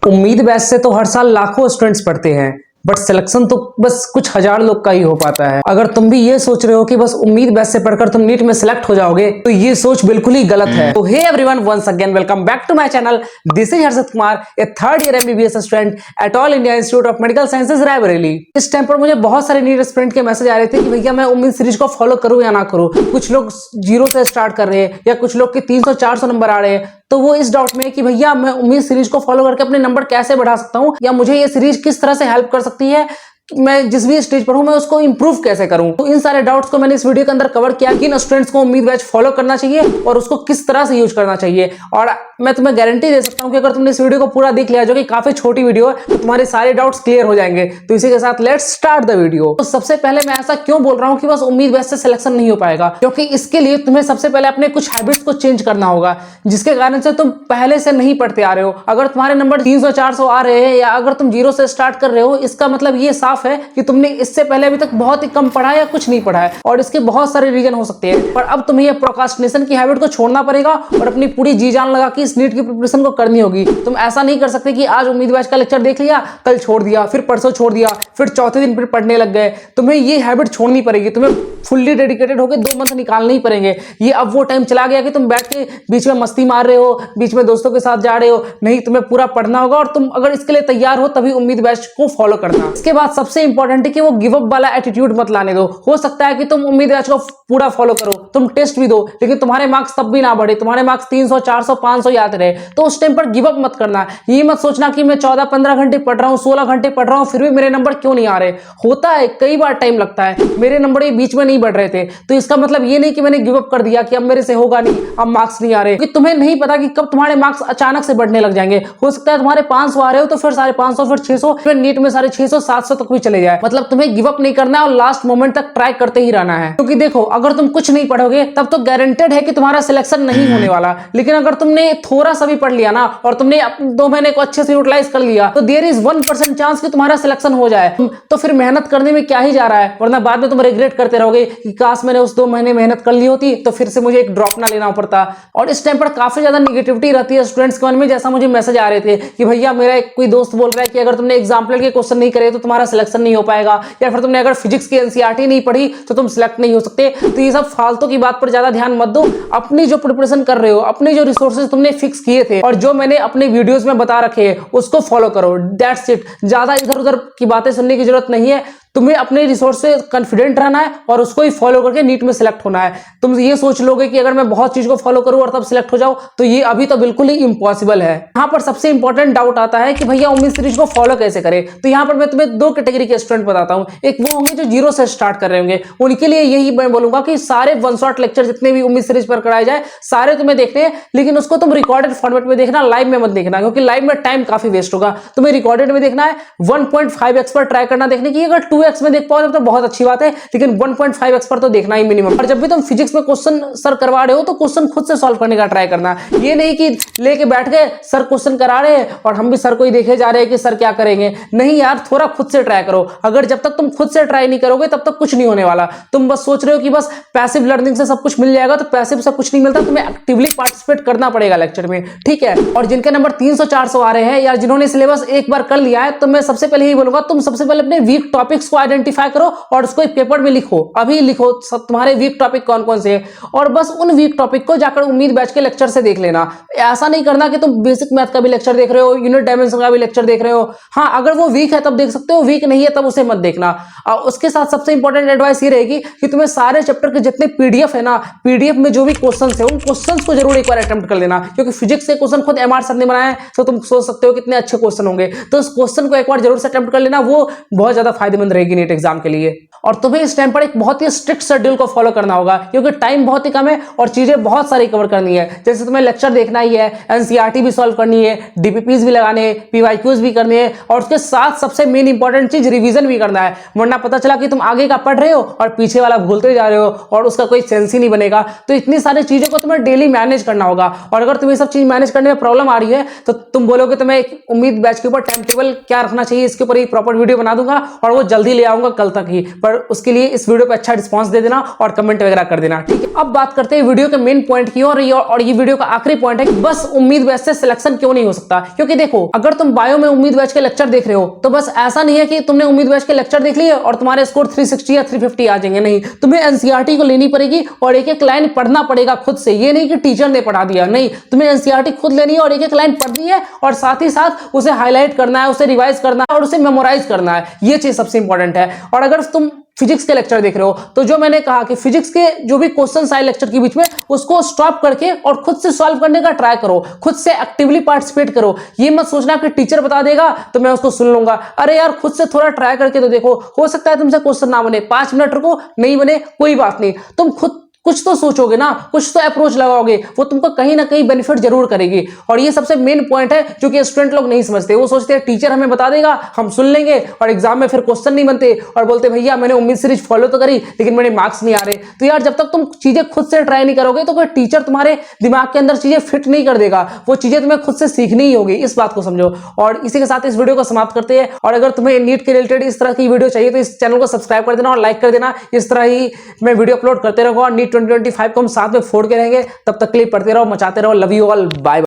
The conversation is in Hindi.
उम्मीद बैच से तो हर साल लाखों स्टूडेंट्स पढ़ते हैं, बट सिलेक्शन तो बस कुछ हजार लोग का ही हो पाता है। अगर तुम भी ये सोच रहे हो कि बस उम्मीद बैच से पढ़कर तुम नीट में सिलेक्ट हो जाओगे, तो ये सोच बिल्कुल ही गलत है। तो hey everyone, once again welcome back to my channel. This is Harshad Kumar, a third year MBBS student at All India Institute of Medical Sciences Raebareli. इस टाइम पर मुझे बहुत सारे नीट एस्पिरेंट के मैसेज आ रहे थे कि भैया मैं उम्मीद सीरीज को फॉलो करूं या ना करूं। कुछ लोग जीरो से स्टार्ट कर रहे हैं या कुछ लोग के 300-400 नंबर आ रहे हैं, तो वो इस डाउट में है कि भैया मैं उम्मीद सीरीज को फॉलो करके अपने नंबर कैसे बढ़ा सकता हूं, या मुझे ये सीरीज किस तरह से हेल्प कर सकती है, मैं जिस भी स्टेज पर हूं मैं उसको इंप्रूव कैसे करूं। तो इन सारे डाउट्स को मैंने इस वीडियो के अंदर कवर किया कि इन स्टूडेंट्स को उम्मीद बैच फॉलो करना चाहिए और उसको किस तरह से यूज करना चाहिए। और मैं तुम्हें गारंटी दे सकता हूं कि अगर तुमने इस वीडियो को पूरा देख लिया, जो कि काफी छोटी वीडियो है, तो तुम्हारे सारे डाउट्स क्लियर हो जाएंगे। तो इसी के साथ लेट्स स्टार्ट द वीडियो। तो सबसे पहले मैं ऐसा क्यों बोल रहा हूं कि बस उम्मीद बैच से सिलेक्शन नहीं हो पाएगा, क्योंकि इसके लिए तुम्हें सबसे पहले अपने कुछ हैबिट्स को चेंज करना होगा, जिसके कारण से तुम पहले से नहीं पढ़ते आ रहे हो। अगर तुम्हारे नंबर 300-400 आ रहे हैं, या अगर तुम जीरो से स्टार्ट कर रहे हो, इसका मतलब ये साफ है कि तुमने इससे पहले अभी तक बहुत ही कम पढ़ा है या कुछ नहीं पढ़ा है। और इसके बहुत सारे रीजन हो सकते हैं, पर अब तुम्हें ये प्रोक्रास्टिनेशन की हैबिट को छोड़ना पड़ेगा और अपनी पूरी जी जान लगा के इस नीट की प्रिपरेशन को करनी होगी। तुम ऐसा नहीं कर सकते कि आज उम्मीद बैच का लेक्चर देख लिया, कल छोड़ दिया, फिर परसों छोड़ दिया, फिर चौथे दिन फिर पढ़ने लग गए। तुम्हें ये हैबिट छोड़नी पड़ेगी। तुम्हें फुल्ली डेडिकेटेड होकर 2 मंथ निकालने ही पड़ेंगे। ये अब वो टाइम चला गया कि तुम बैठ के बीच में मस्ती मार रहे हो, बीच में दोस्तों के साथ जा रहे हो। नहीं, तुम्हें पूरा पढ़ना होगा, और तुम अगर इसके लिए तैयार हो तभी उम्मीद बैच को फॉलो करना। इसके बाद सबसे इंपॉर्टेंट है कि वो गिव अप वाला एटीट्यूड मत लाने दो। हो सकता है कि तुम उम्मीद बैच को पूरा फॉलो करो, तुम टेस्ट भी दो, लेकिन तुम्हारे मार्क्स तब भी ना बढ़े, तुम्हारे मार्क्स 300, 400, 500 याद रहे, तो उस टाइम पर गिव अप मत करना। ये मत सोचना कि मैं 14-15 घंटे पढ़ रहा हूं, 16 घंटे पढ़ रहा हूं, फिर भी मेरे नंबर क्यों नहीं आ रहे। होता है, कई बार टाइम लगता है। मेरे नंबर ये बीच में नहीं बढ़ रहे थे, तो इसका मतलब ये नहीं कि मैंने गिव अप कर दिया कि अब मेरे से होगा नहीं, अब मार्क्स नहीं आ रहे। क्योंकि तुम्हें नहीं पता कि कब तुम्हारे मार्क्स अचानक से बढ़ने लग जाएंगे। हो सकता है तुम्हारे 500 आ रहे हो, तो फिर 550, फिर 600, फिर नीट में 650, 700 तक भी चले जाए। मतलब तुम्हें गिव अप नहीं करना है और लास्ट मोमेंट तक ट्राई करते ही रहना है। क्योंकि देखो, अगर तुम कुछ नहीं पढ़ोगे तब तो गारंटेड है कि तुम्हारा सिलेक्शन नहीं होने वाला। लेकिन अगर तुमने थोड़ा सा भी पढ़ लिया ना, और तुमने 2 महीने को अच्छे से यूटिलाइज कर लिया, तो देयर इज 1% चांस कि तुम्हारा सिलेक्शन हो जाए। तो फिर मेहनत करने में क्या ही जा रहा है, वरना बाद में तुम रिग्रेट करते रहोगे कि काश मैंने उस 2 महीने मेहनत कर ली होती, तो फिर से मुझे एक ड्रॉप ना लेना पड़ता। और इस टाइम पर काफी ज्यादा निगेटिविटी रहती है स्टूडेंट्स के मन में। जैसा मुझे मैसेज आ रहे थे कि भैया मेरा एक कोई दोस्त बोल रहा है कि अगर तुमने एग्जाम्पल के क्वेश्चन नहीं करे तो तुम्हारा सिलेक्शन नहीं हो पाएगा, या फिर तुमने अगर फिजिक्स की एनसीईआरटी नहीं पढ़ी तो तुम सिलेक्ट नहीं हो सकते। तो ये सब फालतू की बात पर ज्यादा ध्यान मत दो। अपनी जो प्रिपरेशन कर रहे हो, अपने जो रिसोर्सेज तुमने फिक्स किए थे और जो मैंने अपने वीडियोस में बता रखे हैं, उसको फॉलो करो। That's it. ज्यादा इधर उधर की बातें सुनने की जरूरत नहीं है। तुम्हें अपने रिसोर्स से कॉन्फिडेंट रहना है और उसको ही फॉलो करके नीट में सिलेक्ट होना है। तुम ये सोच लोगे कि अगर मैं बहुत चीज को फॉलो करूं और तब सिलेक्ट हो जाऊं, तो ये अभी तो बिल्कुल ही इम्पॉसिबल है। यहाँ पर सबसे इंपॉर्टेंट डाउट आता है कि भैया उम्मीद सीरीज को फॉलो कैसे करें। तो यहाँ पर मैं तुम्हें 2 कैटेगरी के स्टूडेंट बताता हूँ। एक वो होंगे जो जीरो से स्टार्ट कर रहे होंगे, उनके लिए यही मैं बोलूंगा कि सारे वन शॉट लेक्चर जितने भी उम्मीद सीरीज पर कराए जाए, सारे तुम्हें देखने हैं। लेकिन उसको तुम रिकॉर्डेड फॉर्मेट में देखना, लाइव में मत देखना, क्योंकि लाइव में टाइम काफी वेस्ट होगा। तुम्हें रिकॉर्डेड में देखना है। 1.5x पर ट्राई करना देखने की। अगर 2x में देख पाओ तो बहुत अच्छी बात है, लेकिन 1.5x पर तो देखना ही मिनिमम। और जब भी तुम फिजिक्स में क्वेश्चन सर करवा रहे हो, तो क्वेश्चन खुद से सॉल्व करने का ट्राई करना। ये नहीं कि लेके बैठ गए, सर क्वेश्चन करा रहे हैं और हम भी सर को ही देखे जा रहे हैं कि सर क्या करेंगे। नहीं यार, थोड़ा खुद से ट्राई करो। अगर जब तक तुम खुद से ट्राई नहीं करोगे, तब तक कुछ नहीं होने वाला। तुम बस सोच रहे हो कि बस पैसिव लर्निंग से सब कुछ मिल जाएगा, तो पैसिव से कुछ नहीं मिलता। तुम्हें एक्टिवली पार्टिसिपेट करना पड़ेगा लेक्चर में, ठीक है। और जिनके नंबर 300-400 आ रहे हैं, या जिन्होंने सिलेबस एक बार कर लिया है, तो मैं सबसे पहले ही बोलूंगा, तुम सबसे पहले अपने वीक टॉपिक्स को आइडेंटिफाई करो और उसको एक पेपर में लिखो। अभी लिखो सब तुम्हारे वीक टॉपिक कौन कौन से हैं, और बस उन वीक टॉपिक को जाकर उम्मीद बैच के लेक्चर से देख लेना। ऐसा नहीं करना कि तुम बेसिक मैथ का भी लेक्चर देख रहे हो, यूनिट डायमेंशन का भी लेक्चर देख रहे हो। हाँ, अगर वो वीक है तब देख सकते हो, वीक नहीं है तब उसे मत देखना। और उसके साथ सबसे इंपॉर्टेंट एडवाइस ये रहेगी कि तुम्हें सारे चैप्टर के जितने पीडीएफ है ना, पीडीएफ में जो भी क्वेश्चंस है, उन क्वेश्चंस को जरूर एक बार अटेम्प्ट कर लेना। क्योंकि फिजिक्स के क्वेश्चन खुद एमआर सर ने बनाए हैं, तो तुम सोच सकते हो कितने अच्छे क्वेश्चन होंगे। तो उस क्वेश्चन को एक बार जरूर से अटेम्प्ट कर लेना, वो बहुत ज्यादा फायदेमंद रहेगी नीट एग्जाम के लिए। और तुम्हें इस टाइम पर एक बहुत ही स्ट्रिक्ट शेड्यूल को फॉलो करना होगा, क्योंकि टाइम बहुत ही कम है और चीजें बहुत सारी कवर करनी है। जैसे तुम्हें लेक्चर देखना ही है, एनसीईआरटी भी सॉल्व करनी है, डीपीपीज भी लगाने हैं, पीवाईक्यूज भी करने हैं, और उसके साथ सबसे मेन इंपॉर्टेंट चीज रिवीजन भी करना है। वरना पता चला कि तुम आगे का पढ़ रहे हो और पीछे वाला भूलते जा रहे हो और उसका कोई सेंस ही नहीं बनेगा। तो इतनी सारी चीजों को तुम्हें डेली मैनेज करना होगा। और अगर तुम्हें सब चीज मैनेज करने में प्रॉब्लम आ रही है, तो तुम बोलोगे तो मैं एक उम्मीद बैच के ऊपर टाइम टेबल क्या रखना चाहिए, इसके ऊपर एक प्रॉपर वीडियो बना दूंगा, और वो जल्दी जल्दी ले आऊंगा, कल तक ही। पर उसके लिए इस वीडियो पे अच्छा रिस्पांस दे देना और कमेंट वगैरह कर देना, ठीक है। अब बात करते हैं वीडियो के मेन पॉइंट की और ये वीडियो का आखिरी पॉइंट है कि बस उम्मीद बैच से सिलेक्शन क्यों नहीं हो सकता। क्योंकि देखो, अगर तुम बायो में उम्मीद बैच के लेक्चर देख रहे हो तो बस ऐसा नहीं है कि तुमने उम्मीद बैच के लेक्चर देख लिए और तुम्हारे स्कोर 360 या 350 आ जाएंगे। नहीं, तुम्हें एनसीईआरटी को लेनी पड़ेगी और एक एक लाइन पढ़ना पड़ेगा खुद से। ये नहीं कि टीचर ने पढ़ा दिया, नहीं, तुम्हें एनसीईआरटी खुद लेनी है और एक एक लाइन पढ़नी है और साथ ही साथ उसे हाईलाइट करना है, उसे रिवाइज करना है और उसे मेमोराइज करना है। ये चीज सबसे इंपॉर्टेंट है। और अगर तुम फिजिक्स के लेक्चर देख रहे हो तो जो मैंने कहा कि फिजिक्स के जो भी क्वेश्चन आए लेक्चर के बीच में, उसको स्टॉप करके और खुद से सॉल्व करने का ट्राई करो, खुद से एक्टिवली पार्टिसिपेट करो। ये मत सोचना कि टीचर बता देगा तो मैं उसको सुन लूंगा। अरे यार, खुद से थोड़ा ट्राई करके तो देखो, हो सकता है तुमसे क्वेश्चन ना बने, 5 मिनट रुको, नहीं बने कोई बात नहीं, तुम खुद कुछ तो सोचोगे ना, कुछ तो अप्रोच लगाओगे, वो तुमको कहीं ना कहीं बेनिफिट जरूर करेगी। और ये सबसे मेन पॉइंट है जो कि स्टूडेंट लोग नहीं समझते। वो सोचते हैं टीचर हमें बता देगा, हम सुन लेंगे और एग्जाम में फिर क्वेश्चन नहीं बनते और बोलते भैया मैंने उम्मीद सीरीज फॉलो तो करी लेकिन मेरे मार्क्स नहीं आ रहे। तो यार, जब तक तुम चीजें खुद से ट्राई नहीं करोगे तो कोई टीचर तुम्हारे दिमाग के अंदर चीजें फिट नहीं कर देगा। वो चीजें तुम्हें खुद से सीखनी ही होगी, इस बात को समझो। और इसी के साथ इस वीडियो को समाप्त करते हैं। और अगर तुम्हें नीट के रिलेटेड इस तरह की वीडियो चाहिए तो इस चैनल को सब्सक्राइब कर देना और लाइक कर देना। इस तरह ही मैं वीडियो अपलोड करते रहूंगा और नीट 2025 को हम साथ में फोड़ के रहेंगे। तब तक के लिए पढ़ते रहो, मचाते रहो। Love you all, bye.